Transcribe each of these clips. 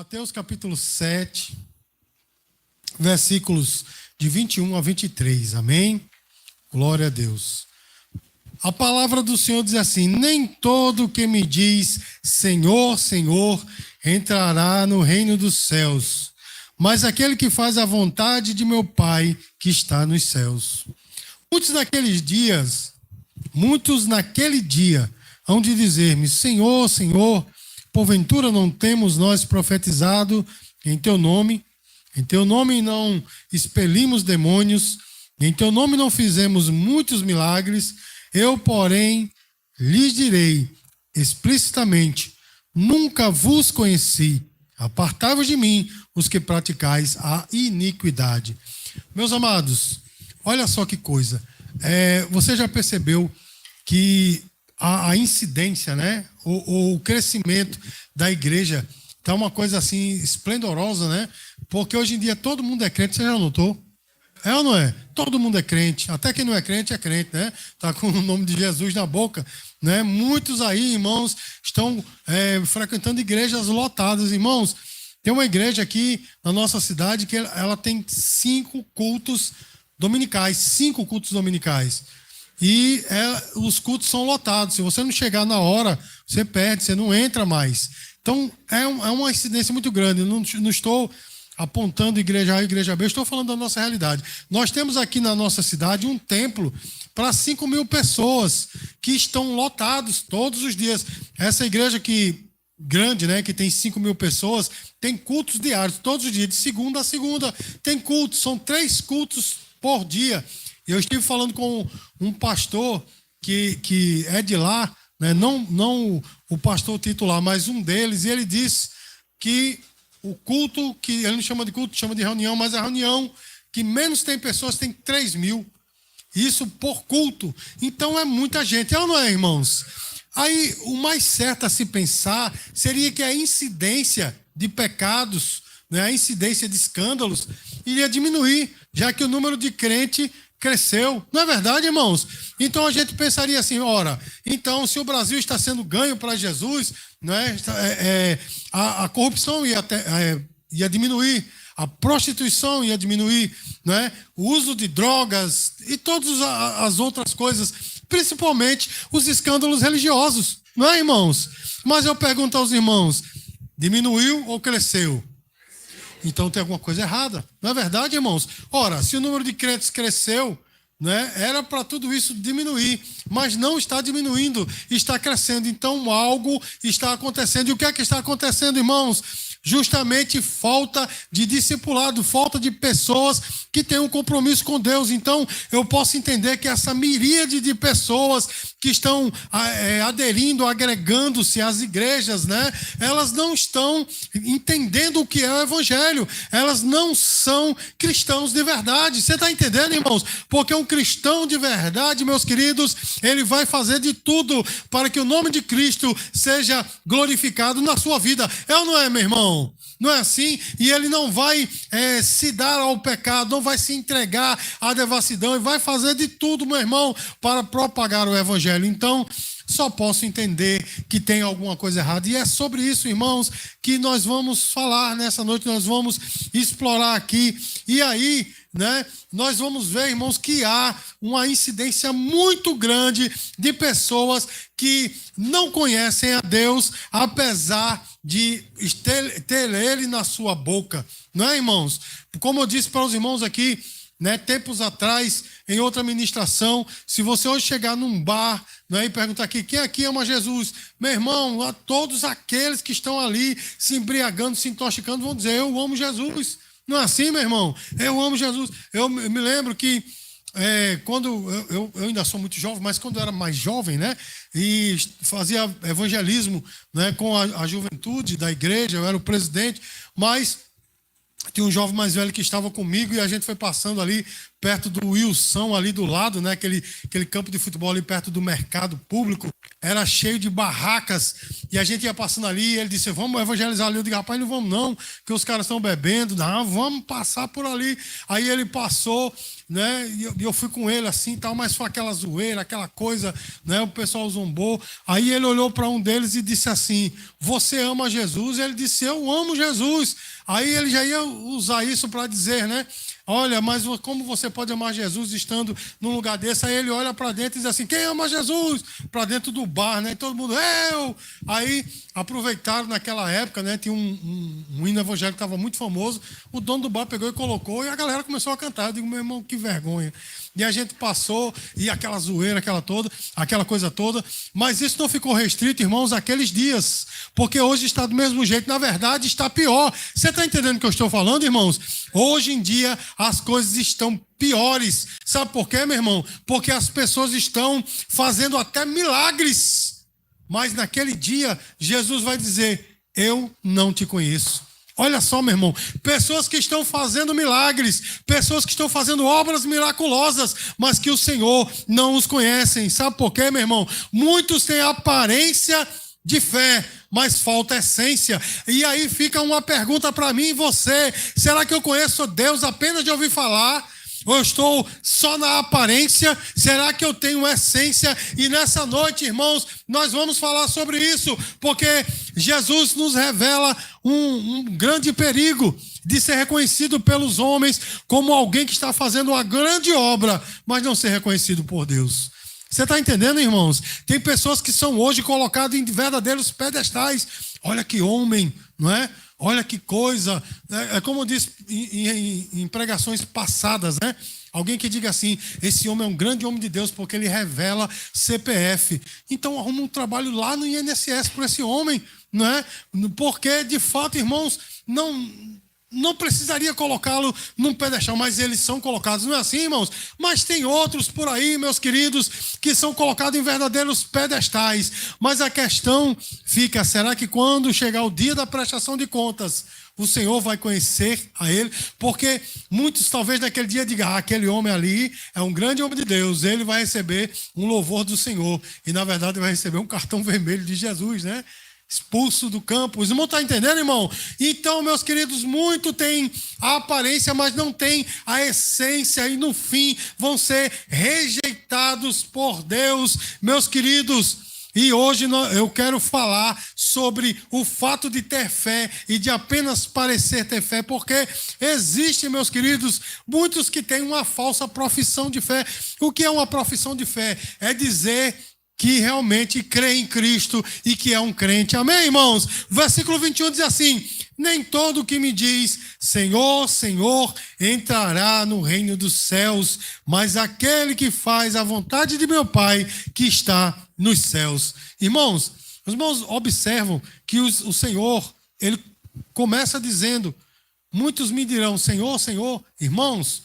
Mateus capítulo 7, versículos de 21 a 23, amém? Glória a Deus. A palavra do Senhor diz assim: nem todo que me diz Senhor, Senhor, entrará no reino dos céus, mas aquele que faz a vontade de meu Pai que está nos céus. Muitos naquele dia hão de dizer-me: Senhor, Senhor, porventura não temos nós profetizado em teu nome não expelimos demônios, em teu nome não fizemos muitos milagres? Eu, porém, lhes direi explicitamente: nunca vos conheci. Apartai-vos de mim, os que praticais a iniquidade. Meus amados, olha só que coisa. Você já percebeu que a incidência, né? O crescimento da igreja está uma coisa assim esplendorosa, né? Porque hoje em dia todo mundo é crente, você já notou? É ou não é? Todo mundo é crente, até quem não é crente, né? Está com o nome de Jesus na boca, né? Muitos aí, irmãos, estão frequentando igrejas lotadas. Irmãos, tem uma igreja aqui na nossa cidade que ela tem 5 cultos dominicais, e os cultos são lotados. Se você não chegar na hora, você perde, você não entra mais. Então, é uma incidência muito grande. Eu não estou apontando igreja A e igreja B, eu estou falando da nossa realidade. Nós temos aqui na nossa cidade um templo para 5.000 pessoas que estão lotados todos os dias. Essa igreja grande, né, que tem 5.000 pessoas, tem cultos diários, todos os dias, de segunda a segunda. Tem cultos, são 3 cultos por dia. Eu estive falando com um pastor que é de lá, né, não o pastor titular, mas um deles, e ele disse que o culto, que ele não chama de culto, chama de reunião, mas a reunião que menos tem pessoas tem 3.000. Isso por culto. Então é muita gente, é ou não é, irmãos? Aí o mais certo a se pensar seria que a incidência de pecados, né, a incidência de escândalos, iria diminuir, já que o número de crente cresceu. Não é verdade, irmãos? Então a gente pensaria assim: ora, então se o Brasil está sendo ganho para Jesus, né, a corrupção ia diminuir, a prostituição ia diminuir, né, o uso de drogas e todas as outras coisas, principalmente os escândalos religiosos, não é, irmãos? Mas eu pergunto aos irmãos: diminuiu ou cresceu? Então tem alguma coisa errada, não é verdade, irmãos? Ora, se o número de crentes cresceu, né, era para tudo isso diminuir, mas não está diminuindo, está crescendo. Então algo está acontecendo. E o que é que está acontecendo, irmãos? Justamente falta de discipulado, falta de pessoas que têm um compromisso com Deus. Então eu posso entender que essa miríade de pessoas que estão aderindo, agregando-se às igrejas, né, elas não estão entendendo o que é o evangelho, elas não são cristãos de verdade. Você está entendendo, irmãos? Porque um cristão de verdade, meus queridos, ele vai fazer de tudo para que o nome de Cristo seja glorificado na sua vida. É ou não é, meu irmão? Não é assim? E ele não vai se dar ao pecado, não vai se entregar à devassidão, e vai fazer de tudo, meu irmão, para propagar o evangelho. Então, só posso entender que tem alguma coisa errada. E é sobre isso, irmãos, que nós vamos falar nessa noite, nós vamos explorar aqui. E aí, né, nós vamos ver, irmãos, que há uma incidência muito grande de pessoas que não conhecem a Deus, apesar de ter ele na sua boca, não é, irmãos? Como eu disse para os irmãos aqui, né, tempos atrás, em outra ministração, se você hoje chegar num bar, né, e perguntar aqui: quem aqui ama Jesus? Meu irmão, a todos aqueles que estão ali se embriagando, se intoxicando, vão dizer: eu amo Jesus. Não é assim, meu irmão? Eu amo Jesus. Eu me lembro que quando eu ainda sou muito jovem, mas quando eu era mais jovem, né, e fazia evangelismo, né, com a juventude da igreja, eu era o presidente, mas tinha um jovem mais velho que estava comigo e a gente foi passando ali perto do Wilson, ali do lado, né, aquele campo de futebol ali perto do mercado público. era cheio de barracas, e a gente ia passando ali, e ele disse, vamos evangelizar ali. Eu digo, rapaz, não vamos não, que os caras estão bebendo. Não, vamos passar por ali. Aí ele passou, né? E eu fui com ele assim, tal, mas foi aquela zoeira, aquela coisa, né? O pessoal zombou. Aí ele olhou para um deles e disse assim, você ama Jesus? E ele disse, eu amo Jesus. Aí ele já ia usar isso para dizer, né? Olha, mas como você pode amar Jesus estando num lugar desse? Aí ele olha para dentro e diz assim, quem ama Jesus? Para dentro do bar, né? E todo mundo, eu! Aí aproveitaram naquela época, né? Tinha um hino evangélico que estava muito famoso. O dono do bar pegou e colocou e a galera começou a cantar. Eu digo, meu irmão, que vergonha. E a gente passou, e aquela zoeira, aquela coisa toda. Mas isso não ficou restrito, irmãos, àqueles dias. Porque hoje está do mesmo jeito. Na verdade, está pior. Você está entendendo o que eu estou falando, irmãos? Hoje em dia, as coisas estão piores. Sabe por quê, meu irmão? Porque as pessoas estão fazendo até milagres. Mas naquele dia, Jesus vai dizer, eu não te conheço. Olha só, meu irmão, pessoas que estão fazendo milagres, pessoas que estão fazendo obras miraculosas, mas que o Senhor não os conhece. Sabe por quê, meu irmão? Muitos têm aparência de fé, mas falta essência. E aí fica uma pergunta para mim e você: será que eu conheço Deus apenas de ouvir falar? Ou eu estou só na aparência? Será que eu tenho essência? E nessa noite, irmãos, nós vamos falar sobre isso, porque Jesus nos revela um grande perigo de ser reconhecido pelos homens como alguém que está fazendo uma grande obra, mas não ser reconhecido por Deus. Você está entendendo, irmãos? Tem pessoas que são hoje colocadas em verdadeiros pedestais. Olha que homem, não é? Olha que coisa. É como diz em pregações passadas, né? Alguém que diga assim, esse homem é um grande homem de Deus porque ele revela CPF. Então arruma um trabalho lá no INSS para esse homem, não é? Porque, de fato, irmãos, não precisaria colocá-lo num pedestal, mas eles são colocados, não é assim, irmãos? Mas tem outros por aí, meus queridos, que são colocados em verdadeiros pedestais. Mas a questão fica, será que quando chegar o dia da prestação de contas, o Senhor vai conhecer a ele? Porque muitos talvez naquele dia digam, aquele homem ali é um grande homem de Deus, ele vai receber um louvor do Senhor. E na verdade vai receber um cartão vermelho de Jesus, né? Expulso do campo. Os irmãos estão entendendo, irmão? Então, meus queridos, muito tem a aparência, mas não tem a essência, e no fim vão ser rejeitados por Deus, meus queridos. E hoje eu quero falar sobre o fato de ter fé e de apenas parecer ter fé, porque existem, meus queridos, muitos que têm uma falsa profissão de fé. O que é uma profissão de fé? É dizer que realmente crê em Cristo e que é um crente. Amém, irmãos? Versículo 21 diz assim, nem todo que me diz, Senhor, Senhor, entrará no reino dos céus, mas aquele que faz a vontade de meu Pai que está nos céus. Irmãos, os irmãos observam que o Senhor, ele começa dizendo, muitos me dirão, Senhor, Senhor. Irmãos,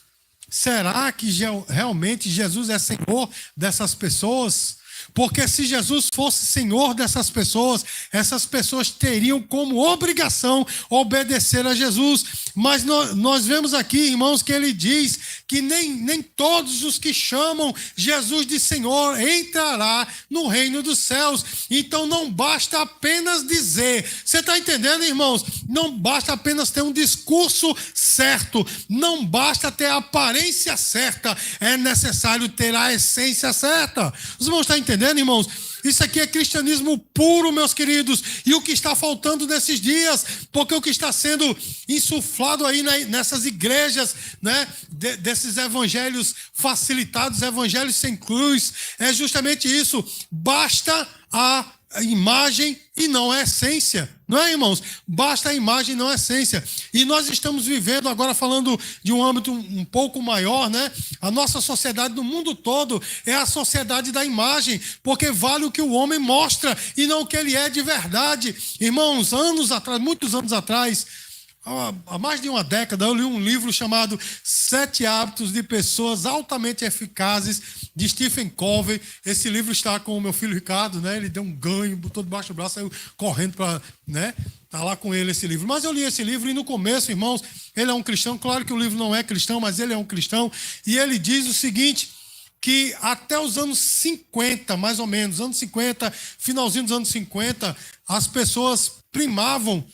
será que realmente Jesus é Senhor dessas pessoas? Porque se Jesus fosse Senhor dessas pessoas, essas pessoas teriam como obrigação obedecer a Jesus. Mas nós vemos aqui, irmãos, que ele diz que nem todos os que chamam Jesus de Senhor entrará no reino dos céus. Então não basta apenas dizer. Você está entendendo, irmãos? Não basta apenas ter um discurso certo. Não basta ter a aparência certa. É necessário ter a essência certa. Os irmãos estão entendendo, irmãos? Isso aqui é cristianismo puro, meus queridos. E o que está faltando nesses dias, porque o que está sendo insuflado aí nessas igrejas, né, desses evangelhos facilitados, evangelhos sem cruz, é justamente isso. Basta a imagem e não a essência. Não é, irmãos? Basta a imagem e não a essência. E nós estamos vivendo, agora falando de um âmbito um pouco maior, né? A nossa sociedade no mundo todo é a sociedade da imagem, porque vale o que o homem mostra e não o que ele é de verdade. Irmãos, anos atrás, muitos anos atrás, há mais de uma década, eu li um livro chamado 7 Hábitos de Pessoas Altamente Eficazes, de Stephen Covey. Esse livro está com o meu filho Ricardo, né? Ele deu um ganho, botou debaixo do braço, saiu correndo para, né? Está lá com ele esse livro. Mas eu li esse livro e no começo, irmãos, ele é um cristão. Claro que o livro não é cristão, mas ele é um cristão. E ele diz o seguinte, que até os anos 50, mais ou menos, anos 50, finalzinho dos anos 50, as pessoas primavam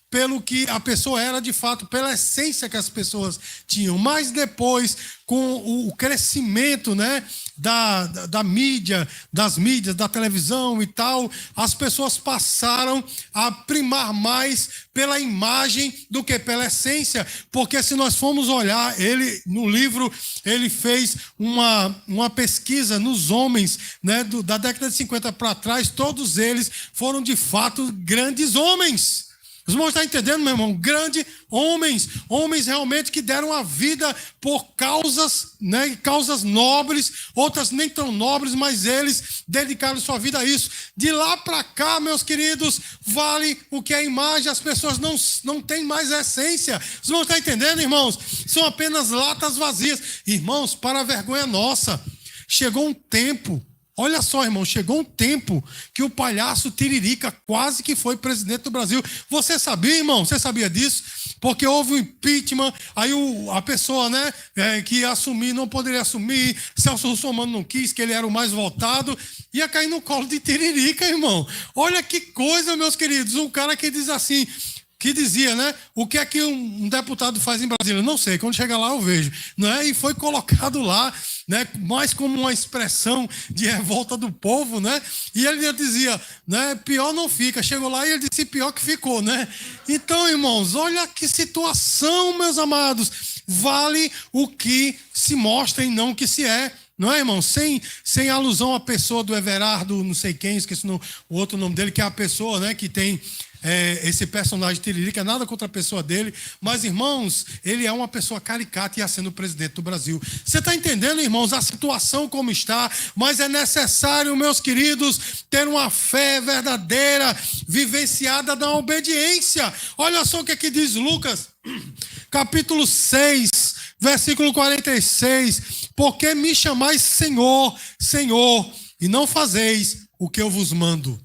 pelo que a pessoa era de fato, pela essência que as pessoas tinham. Mas depois, com o crescimento, né, da mídia, das mídias, da televisão e tal, as pessoas passaram a primar mais pela imagem do que pela essência. Porque se nós formos olhar, ele no livro, ele fez uma pesquisa nos homens, né, da década de 50 para trás, todos eles foram de fato grandes homens. Os irmãos estão entendendo, meu irmão? Grandes homens, homens realmente que deram a vida por causas, né, causas nobres, outras nem tão nobres, mas eles dedicaram sua vida a isso. De lá para cá, meus queridos, vale o que é a imagem, as pessoas não têm mais a essência. Os irmãos estão entendendo, irmãos? São apenas latas vazias. Irmãos, para a vergonha nossa, chegou um tempo. Olha só, irmão, chegou um tempo que o palhaço Tiririca quase que foi presidente do Brasil. Você sabia, irmão? Você sabia disso? Porque houve um impeachment, aí a pessoa, né, que ia assumir não poderia assumir, Celso Russomano não quis, que ele era o mais votado, ia cair no colo de Tiririca, irmão. Olha que coisa, meus queridos, um cara que diz assim, que dizia, né, o que é que um deputado faz em Brasília? Não sei, quando chega lá eu vejo, né, e foi colocado lá, né, mais como uma expressão de revolta do povo, né, e ele dizia, né, pior não fica, chegou lá e ele disse pior que ficou, né. Então, irmãos, olha que situação, meus amados, vale o que se mostra e não o que se é. Não é, irmão? Sem alusão à pessoa do Everardo, não sei quem, esqueci o outro nome dele, que é a pessoa, né, que tem esse personagem Tiririca, nada contra a pessoa dele, mas, irmãos, ele é uma pessoa caricata e ia sendo presidente do Brasil. Você está entendendo, irmãos, a situação como está, mas é necessário, meus queridos, ter uma fé verdadeira, vivenciada na obediência. Olha só o que aqui diz Lucas, capítulo 6, versículo 46, porque me chamais Senhor, Senhor, e não fazeis o que eu vos mando.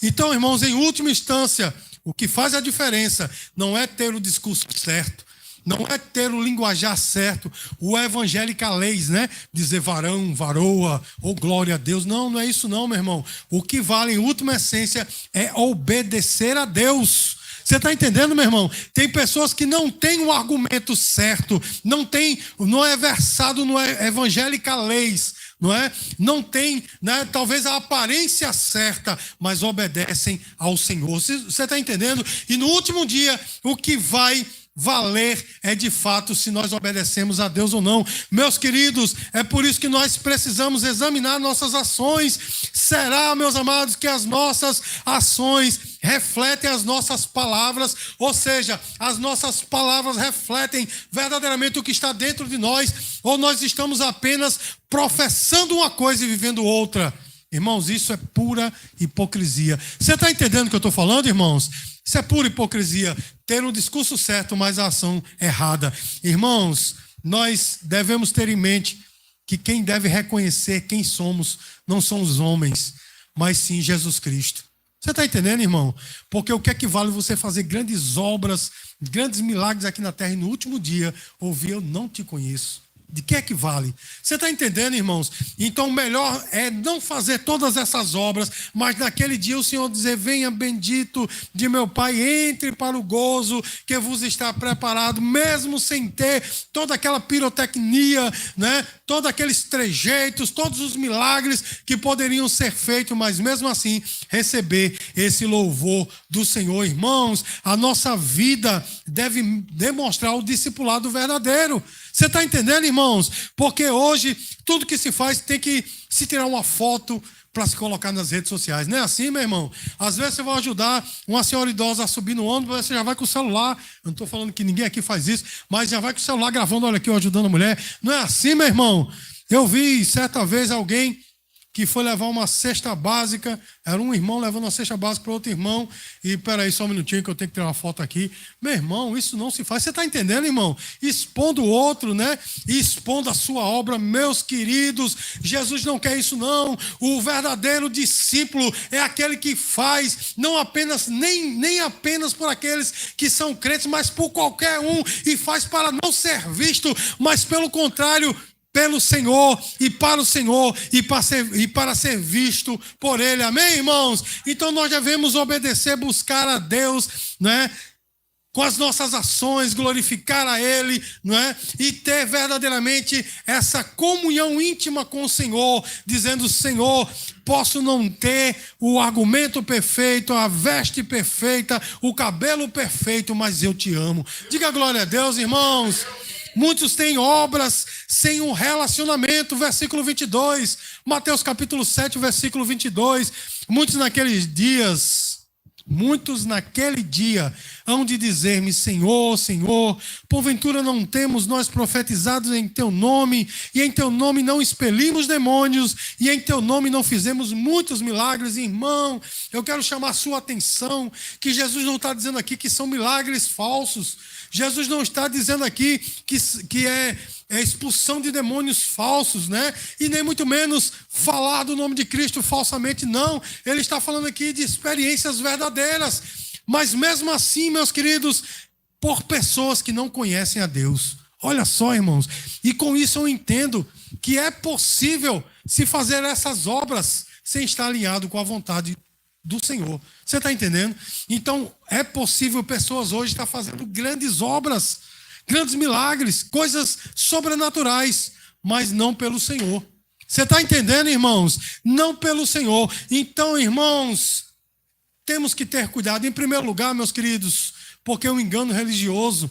Então, irmãos, em última instância, o que faz a diferença não é ter o discurso certo, não é ter o linguajar certo, o evangelical-leis, né? Dizer varão, varoa, ou glória a Deus. Não é isso não, meu irmão. O que vale em última essência é obedecer a Deus. Você está entendendo, meu irmão? Tem pessoas que não têm o argumento certo, não é versado no evangelical-leis, não é? Não tem, né, talvez a aparência certa, mas obedecem ao Senhor. Você está entendendo? E no último dia, o que vai valer é de fato se nós obedecemos a Deus ou não. Meus queridos, é por isso que nós precisamos examinar nossas ações. Será, meus amados, que as nossas ações refletem as nossas palavras, ou seja, as nossas palavras refletem verdadeiramente o que está dentro de nós, ou nós estamos apenas professando uma coisa e vivendo outra? Irmãos, isso é pura hipocrisia. Você está entendendo o que eu estou falando, irmãos? Isso é pura hipocrisia. Ter um discurso certo, mas a ação errada. Irmãos, nós devemos ter em mente que quem deve reconhecer quem somos não são os homens, mas sim Jesus Cristo. Você está entendendo, irmão? Porque o que é que vale você fazer grandes obras, grandes milagres aqui na terra e no último dia ouvir eu não te conheço? De que é que vale? Você está entendendo, irmãos? Então o melhor é não fazer todas essas obras, mas naquele dia o Senhor dizer, venha bendito de meu Pai, entre para o gozo que vos está preparado, mesmo sem ter toda aquela pirotecnia, né? Todos aqueles trejeitos, todos os milagres que poderiam ser feitos, mas mesmo assim receber esse louvor do Senhor. Irmãos, a nossa vida deve demonstrar o discipulado verdadeiro. Você está entendendo, irmãos? Porque hoje tudo que se faz tem que se tirar uma foto para se colocar nas redes sociais. Não é assim, meu irmão? Às vezes você vai ajudar uma senhora idosa a subir no ônibus, você já vai com o celular. Eu não estou falando que ninguém aqui faz isso, mas já vai com o celular gravando, olha aqui, eu ajudando a mulher. Não é assim, meu irmão? Eu vi certa vez alguém que foi levar uma cesta básica, era um irmão levando uma cesta básica para outro irmão, e peraí só um minutinho que eu tenho que tirar uma foto aqui. Meu irmão, isso não se faz. Você está entendendo, irmão? Expondo o outro, né? Expondo a sua obra, meus queridos. Jesus não quer isso, não. O verdadeiro discípulo é aquele que faz, não apenas, nem apenas por aqueles que são crentes, mas por qualquer um, e faz para não ser visto, mas pelo contrário, pelo Senhor e para o Senhor e para ser visto por Ele. Amém, irmãos? Então nós devemos obedecer, buscar a Deus, né? Com as nossas ações, glorificar a Ele, não é? E ter verdadeiramente essa comunhão íntima com o Senhor, dizendo: Senhor, posso não ter o argumento perfeito, a veste perfeita, o cabelo perfeito, mas eu te amo. Diga glória a Deus, irmãos. Muitos têm obras sem um relacionamento, versículo 22, Mateus capítulo 7, versículo 22. Muitos naquele dia hão de dizer-me: Senhor, Senhor, porventura não temos nós profetizado em teu nome, e em teu nome não expelimos demônios, e em teu nome não fizemos muitos milagres? Irmão, eu quero chamar a sua atenção que Jesus não está dizendo aqui que são milagres falsos. Jesus não está dizendo aqui que é expulsão de demônios falsos, né? E nem muito menos falar do nome de Cristo falsamente, não. Ele está falando aqui de experiências verdadeiras. Mas mesmo assim, meus queridos, por pessoas que não conhecem a Deus. Olha só, irmãos. E com isso eu entendo que é possível se fazer essas obras sem estar alinhado com a vontade do Senhor. Você está entendendo? Então, é possível pessoas hoje estar fazendo grandes obras, grandes milagres, coisas sobrenaturais, mas não pelo Senhor. Você está entendendo, irmãos? Não pelo Senhor. Então, irmãos, temos que ter cuidado. Em primeiro lugar, meus queridos, porque o engano religioso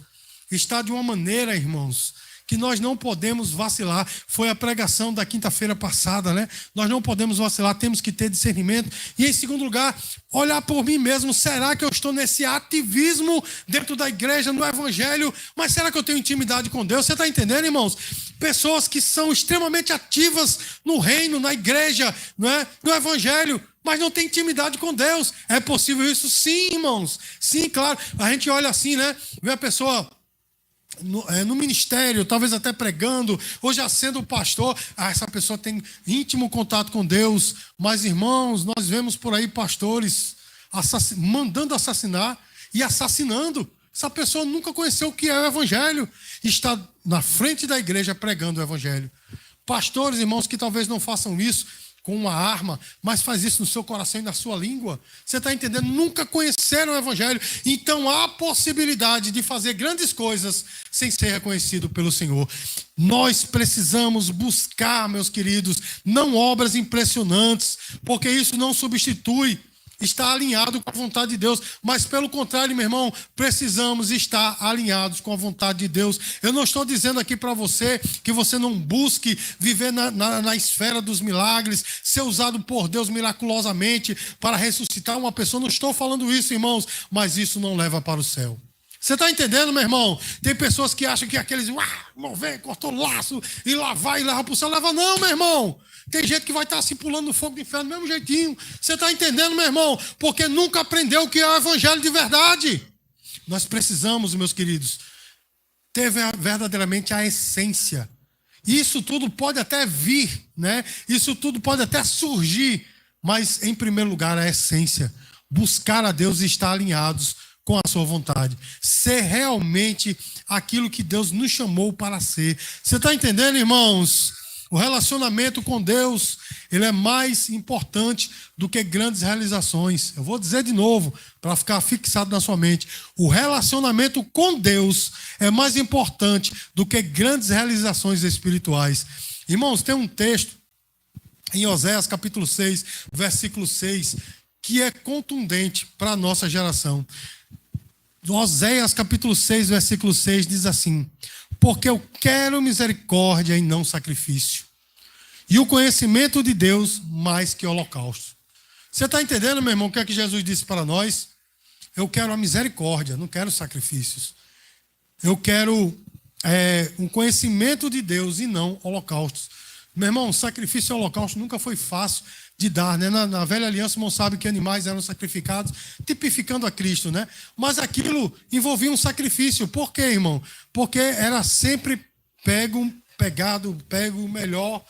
está de uma maneira, irmãos, que nós não podemos vacilar. Foi a pregação da quinta-feira passada, né? Nós não podemos vacilar, temos que ter discernimento. E em segundo lugar, olhar por mim mesmo. Será que eu estou nesse ativismo dentro da igreja, no evangelho? Mas será que eu tenho intimidade com Deus? Você está entendendo, irmãos? Pessoas que são extremamente ativas no reino, na igreja, não é? No evangelho, mas não tem intimidade com Deus. É possível isso? Sim, irmãos. Sim, claro. A gente olha assim, né? Vê a pessoa no ministério, talvez até pregando, ou já sendo pastor. Essa pessoa tem íntimo contato com Deus. Mas, irmãos, nós vemos por aí pastores mandando assassinar e assassinando. Essa pessoa nunca conheceu o que é o evangelho. Está na frente da igreja pregando o evangelho. Pastores, irmãos, que talvez não façam isso com uma arma, mas faz isso no seu coração e na sua língua. Você está entendendo? Nunca conheceram o evangelho. Então há possibilidade de fazer grandes coisas sem ser reconhecido pelo Senhor. Nós precisamos buscar, meus queridos, não obras impressionantes, porque isso não substitui estar alinhado com a vontade de Deus, mas pelo contrário, meu irmão, precisamos estar alinhados com a vontade de Deus. Eu não estou dizendo aqui para você que você não busque viver na esfera dos milagres, ser usado por Deus miraculosamente para ressuscitar uma pessoa. Não estou falando isso, irmãos, mas isso não leva para o céu. Você está entendendo, meu irmão? Tem pessoas que acham que aqueles mover, cortou o laço e lá vai e leva para o céu. Leva não, meu irmão. Tem gente que vai estar se pulando no fogo do inferno do mesmo jeitinho. Você está entendendo, meu irmão? Porque nunca aprendeu o que é o evangelho de verdade. Nós precisamos, meus queridos, ter verdadeiramente a essência. Isso tudo pode até vir, né? Isso tudo pode até surgir. Mas, em primeiro lugar, a essência. Buscar a Deus e estar alinhados com a sua vontade. Ser realmente aquilo que Deus nos chamou para ser. Você está entendendo, irmãos? O relacionamento com Deus, ele é mais importante do que grandes realizações. Eu vou dizer de novo, para ficar fixado na sua mente. O relacionamento com Deus é mais importante do que grandes realizações espirituais. Irmãos, tem um texto em Oséias capítulo 6, versículo 6, que é contundente para a nossa geração. Oséias capítulo 6, versículo 6 diz assim: porque eu quero misericórdia e não sacrifício, e o conhecimento de Deus mais que holocausto. Você está entendendo, meu irmão, o que é que Jesus disse para nós? Eu quero a misericórdia, não quero sacrifícios. Eu quero um conhecimento de Deus e não holocaustos. Meu irmão, sacrifício e holocausto nunca foi fácil de dar, né? Na velha aliança, o irmão sabe que animais eram sacrificados, tipificando a Cristo, né? Mas aquilo envolvia um sacrifício. Por quê, irmão? Porque era sempre pego o melhor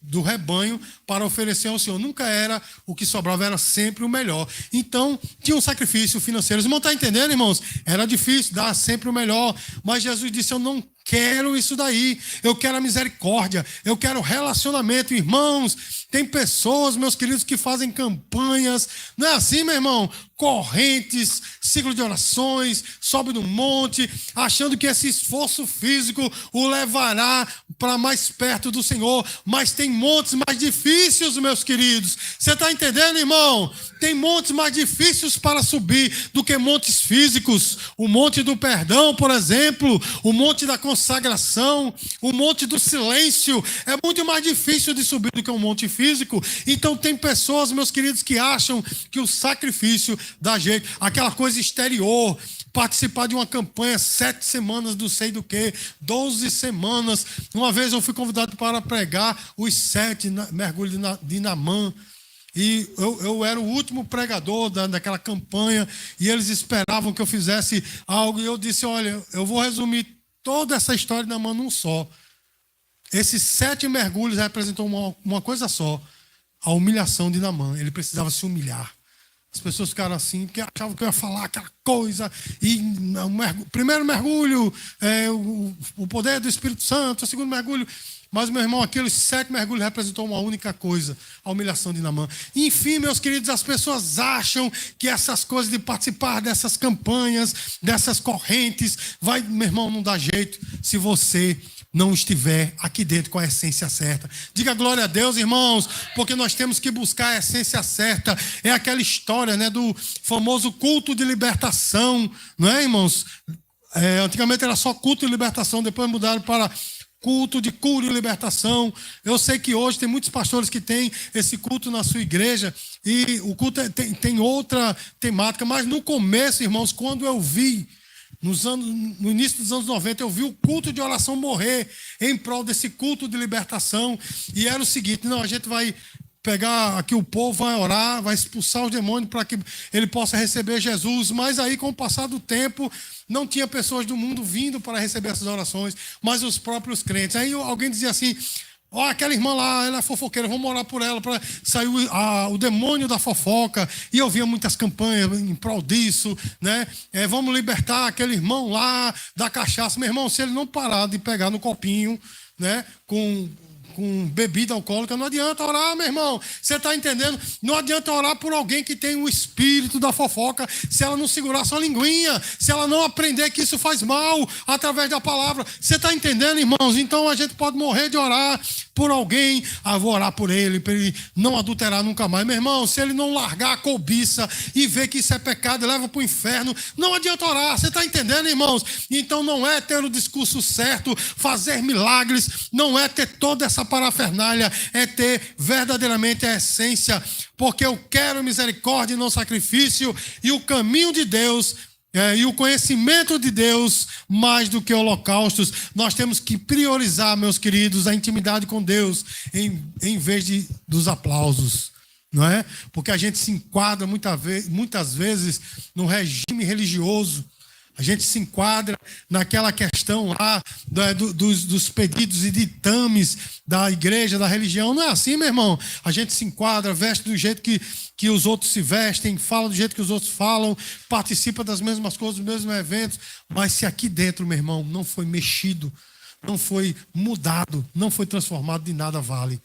do rebanho para oferecer ao Senhor. Nunca era o que sobrava, era sempre o melhor. Então, tinha um sacrifício financeiro. Os irmãos estão entendendo, irmãos? Era difícil dar sempre o melhor. Mas Jesus disse, eu não quero isso daí. Eu quero a misericórdia. Eu quero relacionamento. Irmãos, tem pessoas, meus queridos, que fazem campanhas. Não é assim, meu irmão? Correntes, ciclo de orações, sobe no monte, achando que esse esforço físico o levará para mais perto do Senhor. Mas tem montes mais difíceis, meus queridos. Você está entendendo, irmão? Tem montes mais difíceis para subir do que montes físicos. O monte do perdão, por exemplo, o monte da consagração, o monte do silêncio, é muito mais difícil de subir do que um monte físico. Então tem pessoas, meus queridos, que acham que o sacrifício dá jeito, aquela coisa exterior, participar de uma campanha, 7 semanas do sei do que, 12 semanas. Uma vez eu fui convidado para pregar os 7 mergulhos de Naamã. E eu era o último pregador daquela campanha, e eles esperavam que eu fizesse algo, e eu disse, olha, eu vou resumir toda essa história de Naamã num só. Esses 7 mergulhos representam uma coisa só, a humilhação de Naamã. Ele precisava se humilhar. As pessoas ficaram assim, porque achavam que eu ia falar aquela coisa. E o primeiro mergulho, o poder do Espírito Santo. O segundo mergulho. Mas, meu irmão, aqueles 7 mergulhos representou uma única coisa, a humilhação de Naamã. Enfim, meus queridos, as pessoas acham que essas coisas de participar dessas campanhas, dessas correntes, meu irmão, não dá jeito se você não estiver aqui dentro com a essência certa. Diga glória a Deus, irmãos, porque nós temos que buscar a essência certa. É aquela história, né, do famoso culto de libertação, não é, irmãos? Antigamente era só culto de libertação, depois mudaram para culto de cura e libertação. Eu sei que hoje tem muitos pastores que têm esse culto na sua igreja, e o culto tem outra temática, mas no começo, irmãos, quando eu vi, no início dos anos 90, eu vi o culto de oração morrer em prol desse culto de libertação. E era o seguinte, não, a gente vai pegar aqui, o povo vai orar, vai expulsar os demônios para que ele possa receber Jesus. Mas aí, com o passar do tempo, não tinha pessoas do mundo vindo para receber essas orações, mas os próprios crentes. Aí alguém dizia assim, ó, aquela irmã lá, ela é fofoqueira, vamos orar por ela para sair o demônio da fofoca. E eu via muitas campanhas em prol disso, né? Vamos libertar aquele irmão lá da cachaça. Meu irmão, se ele não parar de pegar no copinho, né, com bebida alcoólica, não adianta orar, meu irmão. Você está entendendo? Não adianta orar por alguém que tem o espírito da fofoca, se ela não segurar sua linguinha, se ela não aprender que isso faz mal através da palavra. Você está entendendo, irmãos? Então a gente pode morrer de orar por alguém, vou orar por ele, para ele não adulterar nunca mais. Meu irmão, se ele não largar a cobiça e ver que isso é pecado e leva para o inferno, não adianta orar. Você está entendendo, irmãos? Então não é ter o discurso certo, fazer milagres, não é ter toda essa parafernália, é ter verdadeiramente a essência, porque eu quero misericórdia e não sacrifício, e o caminho de Deus e o conhecimento de Deus mais do que holocaustos. Nós temos que priorizar, meus queridos, a intimidade com Deus em vez dos aplausos, não é? Porque a gente se enquadra muitas vezes no regime religioso. A gente se enquadra naquela questão lá dos pedidos e ditames da igreja, da religião. Não é assim, meu irmão. A gente se enquadra, veste do jeito que os outros se vestem, fala do jeito que os outros falam, participa das mesmas coisas, dos mesmos eventos. Mas se aqui dentro, meu irmão, não foi mexido, não foi mudado, não foi transformado, de nada vale.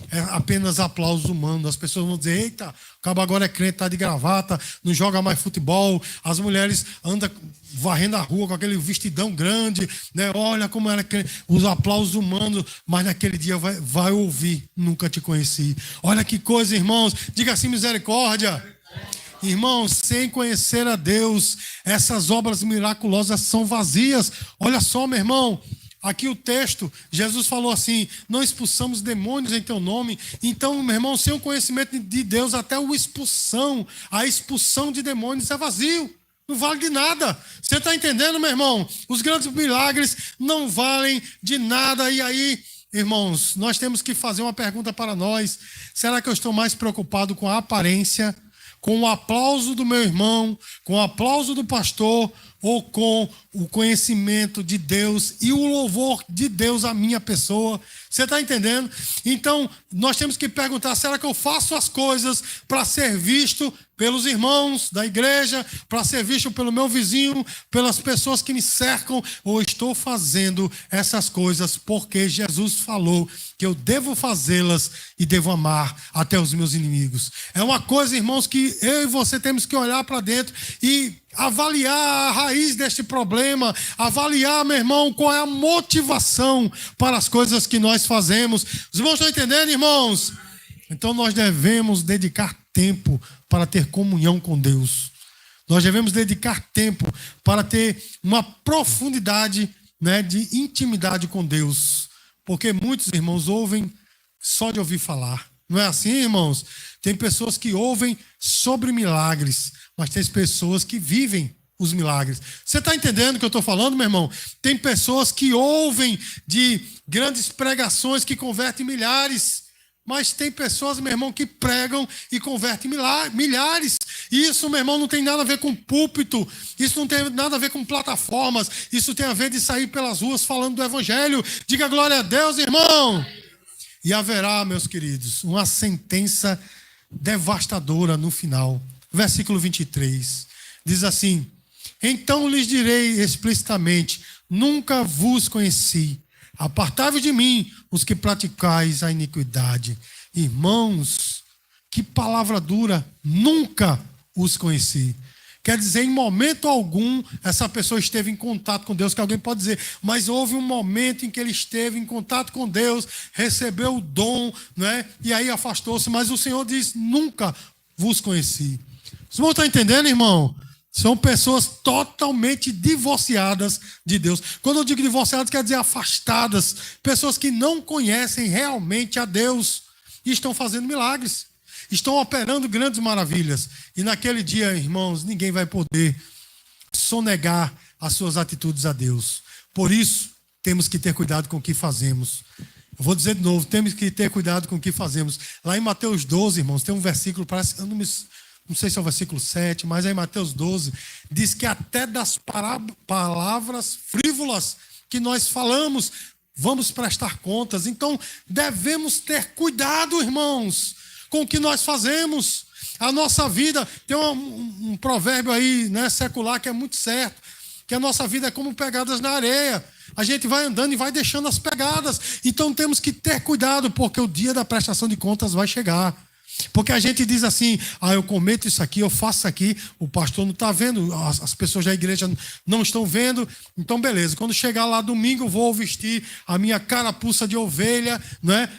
É apenas aplausos humanos. As pessoas vão dizer, eita, o cabo agora é crente, está de gravata, não joga mais futebol. As mulheres andam varrendo a rua com aquele vestidão grande, né? Olha como era crente. Os aplausos humanos, mas naquele dia vai ouvir, nunca te conheci. Olha que coisa, irmãos. Diga assim, misericórdia. Irmãos, sem conhecer a Deus, essas obras miraculosas são vazias. Olha só, meu irmão. Aqui o texto, Jesus falou assim, não expulsamos demônios em teu nome. Então, meu irmão, sem o conhecimento de Deus, até a expulsão de demônios é vazio. Não vale de nada. Você está entendendo, meu irmão? Os grandes milagres não valem de nada. E aí, irmãos, nós temos que fazer uma pergunta para nós. Será que eu estou mais preocupado com a aparência, com o aplauso do meu irmão, com o aplauso do pastor, ou com o conhecimento de Deus e o louvor de Deus à minha pessoa. Você está entendendo? Então, nós temos que perguntar, será que eu faço as coisas para ser visto pelos irmãos da igreja, para ser visto pelo meu vizinho, pelas pessoas que me cercam, ou estou fazendo essas coisas porque Jesus falou que eu devo fazê-las e devo amar até os meus inimigos? É uma coisa, irmãos, que eu e você temos que olhar para dentro e avaliar a raiz deste problema, avaliar, meu irmão, qual é a motivação para as coisas que nós fazemos. Os irmãos estão entendendo, irmãos? Então nós devemos dedicar tempo para ter comunhão com Deus. Nós devemos dedicar tempo para ter uma profundidade, né, de intimidade com Deus. Porque muitos irmãos ouvem só de ouvir falar. Não é assim, irmãos? Tem pessoas que ouvem sobre milagres, mas tem pessoas que vivem os milagres. Você está entendendo o que eu estou falando, meu irmão? Tem pessoas que ouvem de grandes pregações que convertem milhares, mas tem pessoas, meu irmão, que pregam e convertem milhares. E isso, meu irmão, não tem nada a ver com púlpito, isso não tem nada a ver com plataformas, isso tem a ver de sair pelas ruas falando do evangelho. Diga glória a Deus, irmão. E haverá, meus queridos, uma sentença devastadora no final. Versículo 23. Diz assim: então lhes direi explicitamente, nunca vos conheci. Apartai-vos de mim, os que praticais a iniquidade. Irmãos, que palavra dura, nunca os conheci. Quer dizer, em momento algum, essa pessoa esteve em contato com Deus, que alguém pode dizer, mas houve um momento em que ele esteve em contato com Deus, recebeu o dom, né? E aí afastou-se, mas o Senhor diz, nunca vos conheci. Vocês vão estar entendendo, irmão? São pessoas totalmente divorciadas de Deus. Quando eu digo divorciadas, quer dizer afastadas. Pessoas que não conhecem realmente a Deus e estão fazendo milagres. Estão operando grandes maravilhas. E naquele dia, irmãos, ninguém vai poder sonegar as suas atitudes a Deus. Por isso, temos que ter cuidado com o que fazemos. Eu vou dizer de novo, temos que ter cuidado com o que fazemos. Lá em Mateus 12, irmãos, tem um versículo, parece, eu não sei se é o versículo 7, mas aí em Mateus 12, diz que até das palavras frívolas que nós falamos, vamos prestar contas. Então, devemos ter cuidado, irmãos, com o que nós fazemos. A nossa vida, tem um provérbio aí, né, secular, que é muito certo, que a nossa vida é como pegadas na areia. A gente vai andando e vai deixando as pegadas. Então, temos que ter cuidado, porque o dia da prestação de contas vai chegar. Porque a gente diz assim, eu cometo isso aqui, eu faço isso aqui, o pastor não está vendo, as pessoas da igreja não estão vendo, então beleza, quando chegar lá domingo eu vou vestir a minha carapuça de ovelha, né?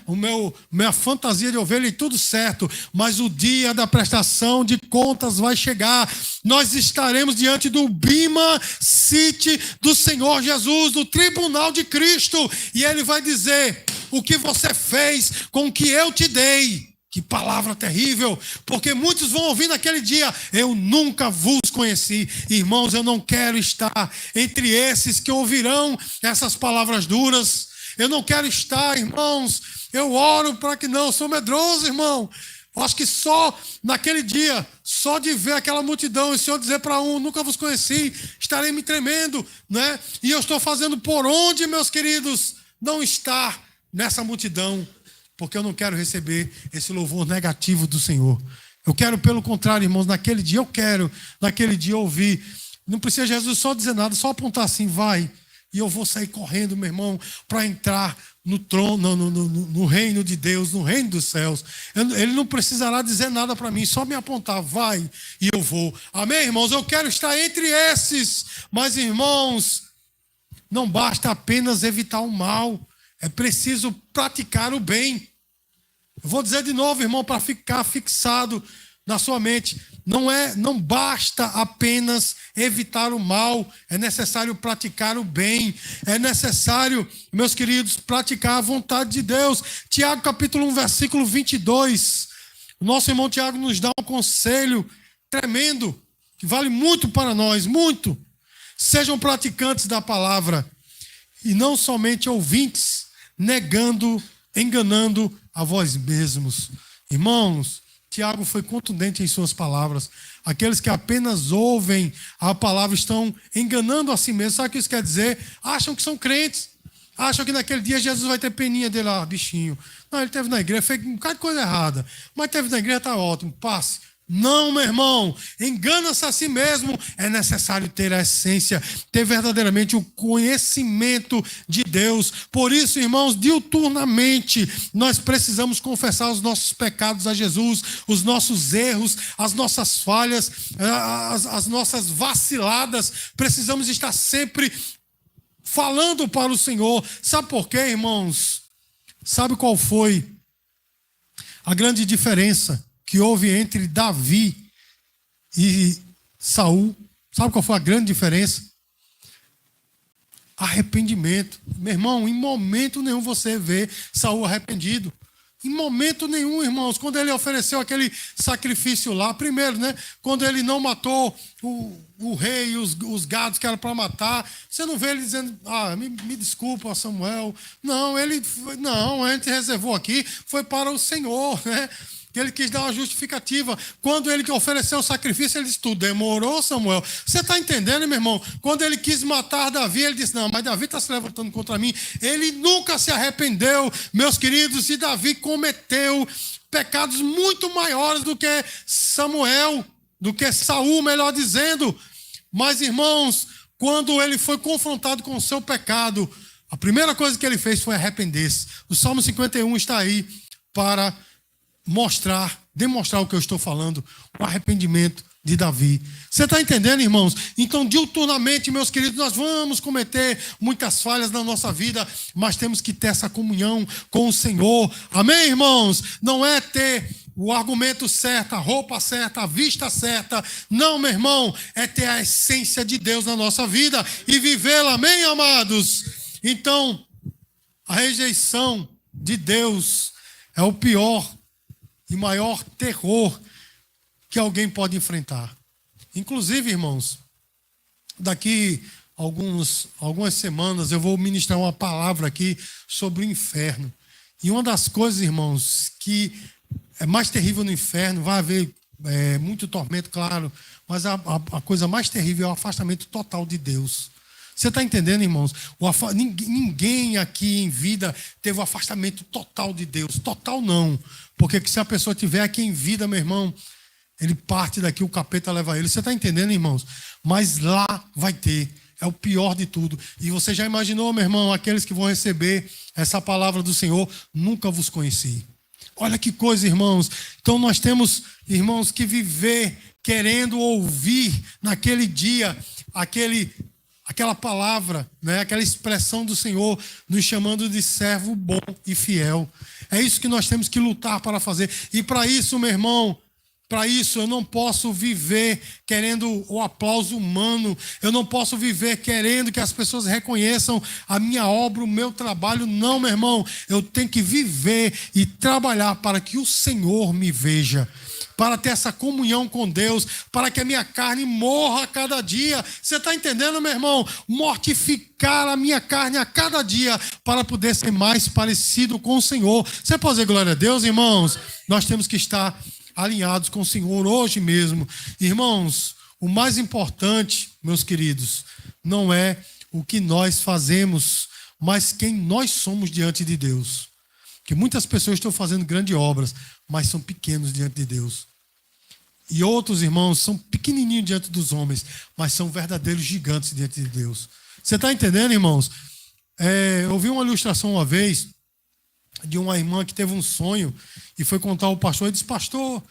Minha fantasia de ovelha e tudo certo, mas o dia da prestação de contas vai chegar, nós estaremos diante do Bima City do Senhor Jesus, do tribunal de Cristo, e ele vai dizer, o que você fez com o que eu te dei. Que palavra terrível, porque muitos vão ouvir naquele dia, eu nunca vos conheci. Irmãos, eu não quero estar entre esses que ouvirão essas palavras duras. Eu não quero estar, irmãos, eu oro para que não, eu sou medroso, irmão. Eu acho que só naquele dia, só de ver aquela multidão, e o Senhor dizer para um, nunca vos conheci, estarei me tremendo, né? E eu estou fazendo por onde, meus queridos, não estar nessa multidão, porque eu não quero receber esse louvor negativo do Senhor. Eu quero, pelo contrário, irmãos, naquele dia ouvir. Não precisa Jesus só dizer nada, só apontar assim, vai. E eu vou sair correndo, meu irmão, para entrar no trono, no reino de Deus, no reino dos céus. Ele não precisará dizer nada para mim, só me apontar, vai, e eu vou. Amém, irmãos? Eu quero estar entre esses. Mas, irmãos, não basta apenas evitar o mal. É preciso praticar o bem. Eu vou dizer de novo, irmão, para ficar fixado na sua mente. Não basta apenas evitar o mal. É necessário praticar o bem. É necessário, meus queridos, praticar a vontade de Deus. Tiago capítulo 1, versículo 22. O nosso irmão Tiago nos dá um conselho tremendo, que vale muito para nós, muito. Sejam praticantes da palavra e não somente ouvintes, enganando a vós mesmos. Irmãos, Tiago foi contundente em suas palavras. Aqueles que apenas ouvem a palavra estão enganando a si mesmos. Sabe o que isso quer dizer? Acham que são crentes. Acham que naquele dia Jesus vai ter peninha dele lá, bichinho. Não, ele teve na igreja, fez um bocado de coisa errada. Mas teve na igreja, está ótimo, passe. Não, meu irmão, engana-se a si mesmo. É necessário ter a essência, ter verdadeiramente o conhecimento de Deus. Por isso, irmãos, diuturnamente, nós precisamos confessar os nossos pecados a Jesus, os nossos erros, as nossas falhas, as nossas vaciladas. Precisamos estar sempre falando para o Senhor. Sabe por quê, irmãos? Sabe qual foi a grande diferença que houve entre Davi e Saul? Sabe qual foi a grande diferença? Arrependimento. Meu irmão, em momento nenhum você vê Saul arrependido. Em momento nenhum, irmãos. Quando ele ofereceu aquele sacrifício lá, primeiro, né? Quando ele não matou o rei e os gados que era para matar, você não vê ele dizendo, me desculpa, Samuel. Não, a gente reservou aqui, foi para o Senhor, né? Que ele quis dar uma justificativa. Quando ele ofereceu o sacrifício, ele disse, tu demorou, Samuel. Você está entendendo, meu irmão? Quando ele quis matar Davi, ele disse, não, mas Davi está se levantando contra mim. Ele nunca se arrependeu, meus queridos, e Davi cometeu pecados muito maiores do que Samuel, do que Saul, melhor dizendo. Mas, irmãos, quando ele foi confrontado com o seu pecado, a primeira coisa que ele fez foi arrepender-se. O Salmo 51 está aí para demonstrar o que eu estou falando, o arrependimento de Davi. Você está entendendo, irmãos? Então, diuturnamente, meus queridos, nós vamos cometer muitas falhas na nossa vida, mas temos que ter essa comunhão com o Senhor. Amém, irmãos? Não é ter o argumento certo, a roupa certa, a vista certa. Não, meu irmão, é ter a essência de Deus na nossa vida e vivê-la. Amém, amados? Então, a rejeição de Deus é o pior e maior terror que alguém pode enfrentar. Inclusive, irmãos, daqui algumas semanas eu vou ministrar uma palavra aqui sobre o inferno. E uma das coisas, irmãos, que é mais terrível no inferno, vai haver muito tormento, claro, mas a coisa mais terrível é o afastamento total de Deus. Você está entendendo, irmãos? Ninguém aqui em vida teve o afastamento total de Deus. Total não. Porque se a pessoa tiver aqui em vida, meu irmão, ele parte daqui, o capeta leva ele. Você está entendendo, irmãos? Mas lá vai ter. É o pior de tudo. E você já imaginou, meu irmão, aqueles que vão receber essa palavra do Senhor, nunca vos conheci. Olha que coisa, irmãos. Então nós temos, irmãos, que viver querendo ouvir naquele dia aquela palavra, né? Aquela expressão do Senhor nos chamando de servo bom e fiel. É isso que nós temos que lutar para fazer. E para isso, meu irmão, para isso eu não posso viver querendo o aplauso humano. Eu não posso viver querendo que as pessoas reconheçam a minha obra, o meu trabalho. Não, meu irmão. Eu tenho que viver e trabalhar para que o Senhor me veja. Para ter essa comunhão com Deus, para que a minha carne morra a cada dia. Você está entendendo, meu irmão? Mortificar a minha carne a cada dia, para poder ser mais parecido com o Senhor. Você pode dizer glória a Deus, irmãos? Nós temos que estar alinhados com o Senhor hoje mesmo. Irmãos, o mais importante, meus queridos, não é o que nós fazemos, mas quem nós somos diante de Deus. Porque muitas pessoas estão fazendo grandes obras, mas são pequenos diante de Deus. E outros, irmãos, são pequenininhos diante dos homens, mas são verdadeiros gigantes diante de Deus. Você está entendendo, irmãos? Eu vi uma ilustração uma vez de uma irmã que teve um sonho e foi contar ao pastor e disse, pastor,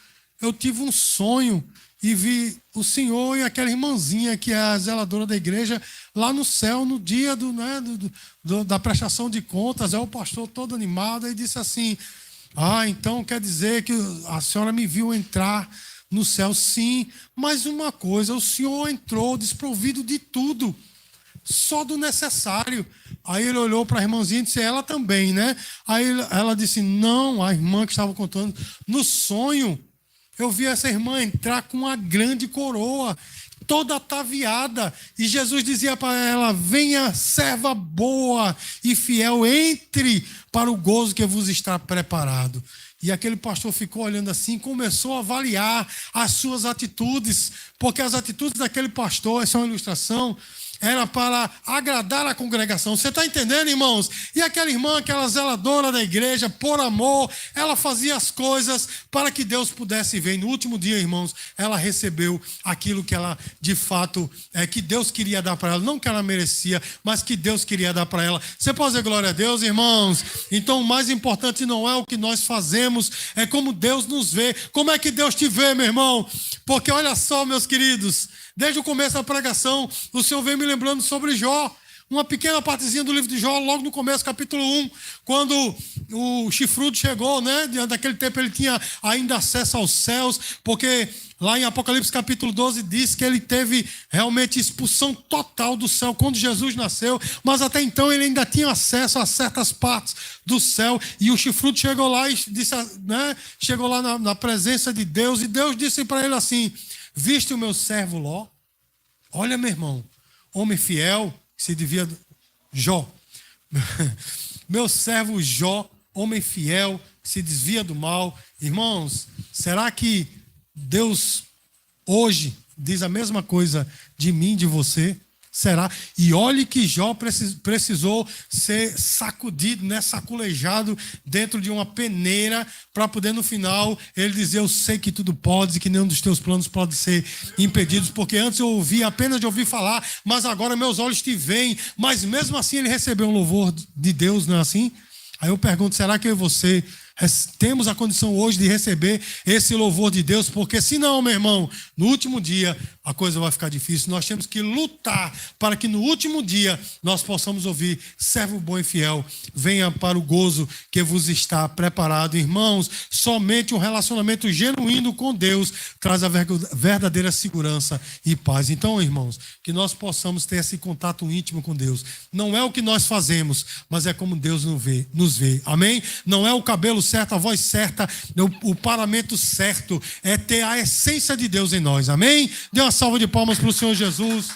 eu tive um sonho e vi o senhor e aquela irmãzinha que é a zeladora da igreja lá no céu no dia da prestação de contas. O pastor todo animado e disse assim, então quer dizer que a senhora me viu entrar no céu? Sim, mas uma coisa, o senhor entrou desprovido de tudo, só do necessário. Aí ele olhou para a irmãzinha e disse, ela também, né? Aí ela disse, não, a irmã que estava contando, no sonho, eu vi essa irmã entrar com uma grande coroa, toda ataviada. E Jesus dizia para ela, venha, serva boa e fiel, entre para o gozo que vos está preparado. E aquele pastor ficou olhando assim, começou a avaliar as suas atitudes, porque as atitudes daquele pastor, essa é uma ilustração, era para agradar a congregação. Você está entendendo, irmãos? E aquela irmã, aquela zeladora da igreja, por amor, ela fazia as coisas para que Deus pudesse ver. E no último dia, irmãos, ela recebeu aquilo que ela, de fato, que Deus queria dar para ela. Não que ela merecia, mas que Deus queria dar para ela. Você pode dizer glória a Deus, irmãos? Então, o mais importante não é o que nós fazemos, é como Deus nos vê. Como é que Deus te vê, meu irmão? Porque olha só, meus queridos, desde o começo da pregação, o Senhor vem me lembrando sobre Jó. Uma pequena partezinha do livro de Jó, logo no começo, capítulo 1, quando o chifrudo chegou, né? Naquele tempo ele tinha ainda acesso aos céus, porque lá em Apocalipse capítulo 12 diz que ele teve realmente expulsão total do céu quando Jesus nasceu, mas até então ele ainda tinha acesso a certas partes do céu, e o chifrudo chegou lá e disse, né? Chegou lá na presença de Deus, e Deus disse para ele assim: viste o meu servo Ló? Olha, meu irmão, homem fiel, se devia... Jó. Meu servo Jó, homem fiel, se desvia do mal. Irmãos, será que Deus hoje diz a mesma coisa de mim, de você? Será? E olhe que Jó precisou ser sacudido, né, saculejado dentro de uma peneira para poder no final ele dizer: eu sei que tudo podes e que nenhum dos teus planos pode ser impedidos, porque antes eu ouvia apenas de ouvir falar, mas agora meus olhos te veem. Mas mesmo assim ele recebeu um louvor de Deus, não é assim? Aí eu pergunto, será que eu e você temos a condição hoje de receber esse louvor de Deus? Porque se não, meu irmão, no último dia a coisa vai ficar difícil. Nós temos que lutar para que no último dia nós possamos ouvir: servo bom e fiel, venha para o gozo que vos está preparado. Irmãos, somente um relacionamento genuíno com Deus traz a verdadeira segurança e paz. Então, irmãos, que nós possamos ter esse contato íntimo com Deus. Não é o que nós fazemos, mas é como Deus nos vê. Amém? Não é o cabelo certo, a voz certa, o paramento certo, é ter a essência de Deus em nós. Amém? Dê uma salva de palmas para o Senhor Jesus.